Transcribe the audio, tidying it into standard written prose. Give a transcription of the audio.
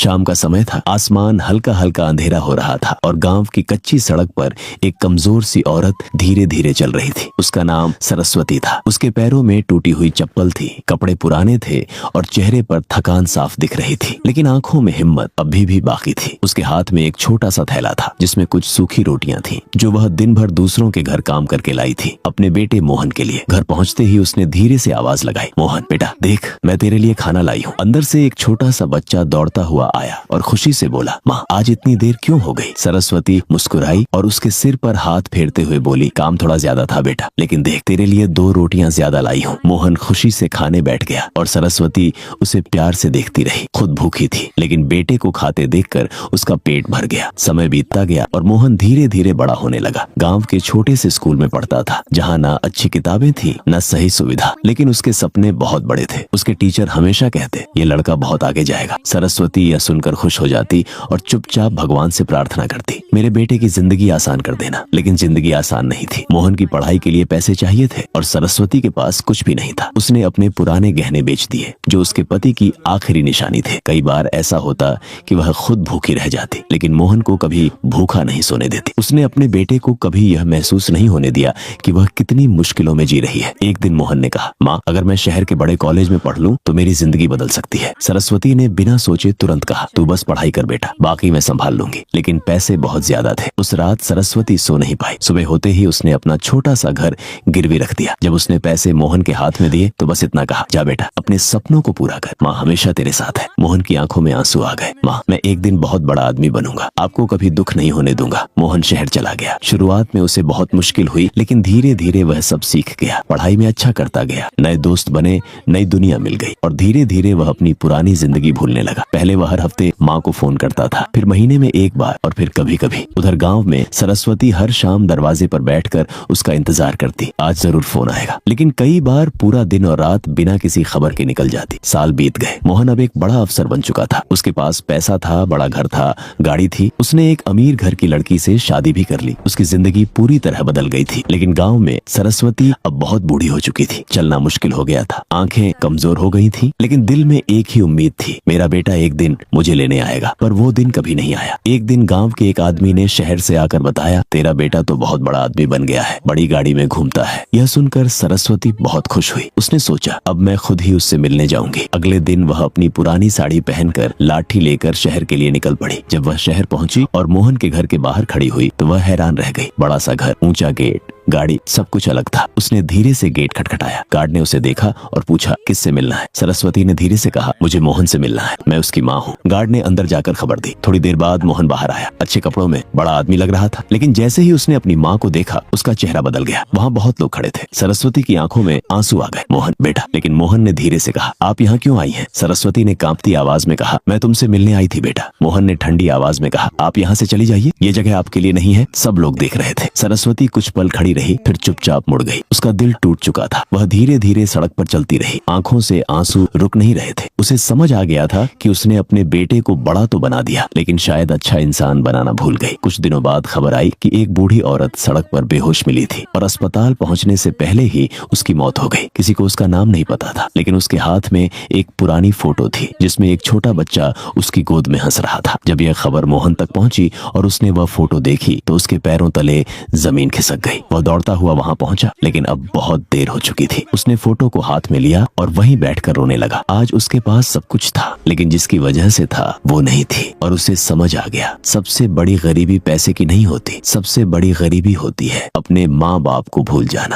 शाम का समय था। आसमान हल्का हल्का अंधेरा हो रहा था और गांव की कच्ची सड़क पर एक कमजोर सी औरत धीरे धीरे चल रही थी। उसका नाम सरस्वती था। उसके पैरों में टूटी हुई चप्पल थी, कपड़े पुराने थे और चेहरे पर थकान साफ दिख रही थी, लेकिन आंखों में हिम्मत अभी भी बाकी थी। उसके हाथ में एक छोटा सा थैला था जिसमें कुछ सूखी रोटियां थी जो वह दिन भर दूसरों के घर काम करके लाई थी, अपने बेटे मोहन के लिए। घर पहुंचते ही उसने धीरे से आवाज लगाई, मोहन बेटा देख, मैं तेरे लिए खाना लाई हूँ। अंदर से एक छोटा सा बच्चा दौड़ता हुआ आया और खुशी से बोला, माँ आज इतनी देर क्यों हो गई? सरस्वती मुस्कुराई और उसके सिर पर हाथ फेरते हुए बोली, काम थोड़ा ज्यादा था बेटा, लेकिन देख तेरे लिए 2 रोटियां ज्यादा लाई हूँ। मोहन खुशी से खाने बैठ गया और सरस्वती उसे प्यार से देखती रही। खुद भूखी थी लेकिन बेटे को खाते देखकर उसका पेट भर गया। समय बीतता गया और मोहन धीरे धीरे बड़ा होने लगा। गांव के छोटे से स्कूल में पढ़ता था जहाँ ना अच्छी किताबें थी न सही सुविधा, लेकिन उसके सपने बहुत बड़े थे। उसके टीचर हमेशा कहते, ये लड़का बहुत आगे जाएगा। सरस्वती यह सुनकर खुश हो जाती और चुपचाप भगवान से प्रार्थना करती, मेरे बेटे की जिंदगी आसान कर देना। लेकिन जिंदगी आसान नहीं थी। मोहन की पढ़ाई के लिए पैसे चाहिए थे और सरस्वती के पास कुछ भी नहीं था। उसने अपने पुराने गहने बेच दिए जो उसके पति की आखिरी निशानी थे। कई बार ऐसा होता कि वह खुद भूखी रह जाती, लेकिन मोहन को कभी भूखा नहीं सोने देती। उसने अपने बेटे को कभी यह महसूस नहीं होने दिया कि वह कितनी मुश्किलों में जी रही है। एक दिन मोहन ने कहा, माँ अगर मैं शहर के बड़े कॉलेज में पढ़ लूं तो मेरी जिंदगी बदल सकती है। सरस्वती ने बिना सोचे तुरंत कहा, तू बस पढ़ाई कर बेटा, बाकी मैं संभाल लूंगी। लेकिन पैसे बहुत ज्यादा थे। उस रात सरस्वती सो नहीं पाई। सुबह होते ही उसने अपना छोटा सा घर गिरवी रख दिया। जब उसने पैसे मोहन के हाथ में दिए तो बस इतना कहा, जा बेटा अपने सपनों को पूरा कर, माँ हमेशा तेरे साथ है। मोहन की आंखों में आंसू आ गए। माँ मैं एक दिन बहुत बड़ा आदमी बनूंगा, आपको कभी दुख नहीं होने दूंगा। मोहन शहर चला गया। शुरुआत में उसे बहुत मुश्किल हुई, लेकिन धीरे धीरे वह सब सीख गया। पढ़ाई में अच्छा करता गया, नए दोस्त बने, नई दुनिया मिल गई और धीरे धीरे वह अपनी पुरानी जिंदगी भूलने लगा। पहले वह हर हफ्ते माँ को फोन करता था, फिर महीने में एक बार और फिर कभी कभी। उधर गांव में सरस्वती हर शाम दरवाजे पर बैठकर उसका इंतजार करती, आज जरूर फोन आएगा। लेकिन कई बार पूरा दिन और रात बिना किसी खबर के निकल जाती। साल बीत गए। मोहन अब एक बड़ा अफसर बन चुका था। उसके पास पैसा था, बड़ा घर था, गाड़ी थी। उसने एक अमीर घर की लड़की से शादी भी कर ली। उसकी जिंदगी पूरी तरह बदल गई थी। लेकिन गांव में सरस्वती अब बहुत बूढ़ी हो चुकी थी। चलना मुश्किल हो गया था, आंखें कमजोर हो गई थी, लेकिन दिल में एक ही उम्मीद थी, मेरा बेटा एक दिन मुझे लेने आएगा। पर वो दिन कभी नहीं आया। एक दिन गांव के एक आदमी ने शहर से आकर बताया, तेरा बेटा तो बहुत बड़ा आदमी बन गया है, बड़ी गाड़ी में घूमता है। यह सुनकर सरस्वती बहुत खुश हुई। उसने सोचा, अब मैं खुद ही उससे मिलने जाऊंगी। अगले दिन वह अपनी पुरानी साड़ी पहनकर लाठी लेकर शहर के लिए निकल पड़ी। जब वह शहर पहुंची और मोहन के घर के बाहर खड़ी हुई तो वह हैरान रह गई। बड़ा सा घर, ऊंचा गेट, गाड़ी, सब कुछ अलग था। उसने धीरे से गेट खटखटाया। गार्ड ने उसे देखा और पूछा, किससे मिलना है? सरस्वती ने धीरे से कहा, मुझे मोहन से मिलना है, मैं उसकी माँ हूँ। गार्ड ने अंदर जाकर खबर दी। थोड़ी देर बाद मोहन बाहर आया। अच्छे कपड़ों में, बड़ा आदमी लग रहा था, लेकिन जैसे ही उसने अपनी माँ को देखा उसका चेहरा बदल गया। वहाँ बहुत लोग खड़े थे। सरस्वती की आंखों में आंसू आ गए। मोहन बेटा, लेकिन मोहन ने धीरे से कहा, आप यहाँ क्यों आई हैं? सरस्वती ने कांपती आवाज में कहा, मैं तुमसे मिलने आई थी बेटा। मोहन ने ठंडी आवाज में कहा, आप यहाँ से चली जाइए, ये जगह आपके लिए नहीं है। सब लोग देख रहे थे। सरस्वती कुछ पल खड़ी रही, फिर चुपचाप मुड़ गई। उसका दिल टूट चुका था। वह धीरे धीरे सड़क पर चलती रही। आंखों से आंसू रुक नहीं रहे थे। उसे समझ आ गया था कि उसने अपने बेटे को बड़ा तो बना दिया, लेकिन शायद अच्छा इंसान बनाना भूल गई। कुछ दिनों बाद खबर आई कि एक बूढ़ी औरत सड़क पर बेहोश मिली थी और अस्पताल पहुंचने से पहले ही उसकी मौत हो गई। किसी को उसका नाम नहीं पता था, लेकिन उसके हाथ में एक पुरानी फोटो थी जिसमें एक छोटा बच्चा उसकी गोद में हंस रहा था। जब यह खबर मोहन तक पहुंची और उसने वह फोटो देखी तो उसके पैरों तले जमीन खिसक गई। वह दौड़ता हुआ वहां पहुंचा, लेकिन अब बहुत देर हो चुकी थी। उसने फोटो को हाथ में लिया और वहीं बैठकर रोने लगा। आज उसके पास सब कुछ था, लेकिन जिसकी वजह से था वो नहीं थी। और उसे समझ आ गया, सबसे बड़ी गरीबी पैसे की नहीं होती, सबसे बड़ी गरीबी होती है अपने माँ बाप को भूल जाना।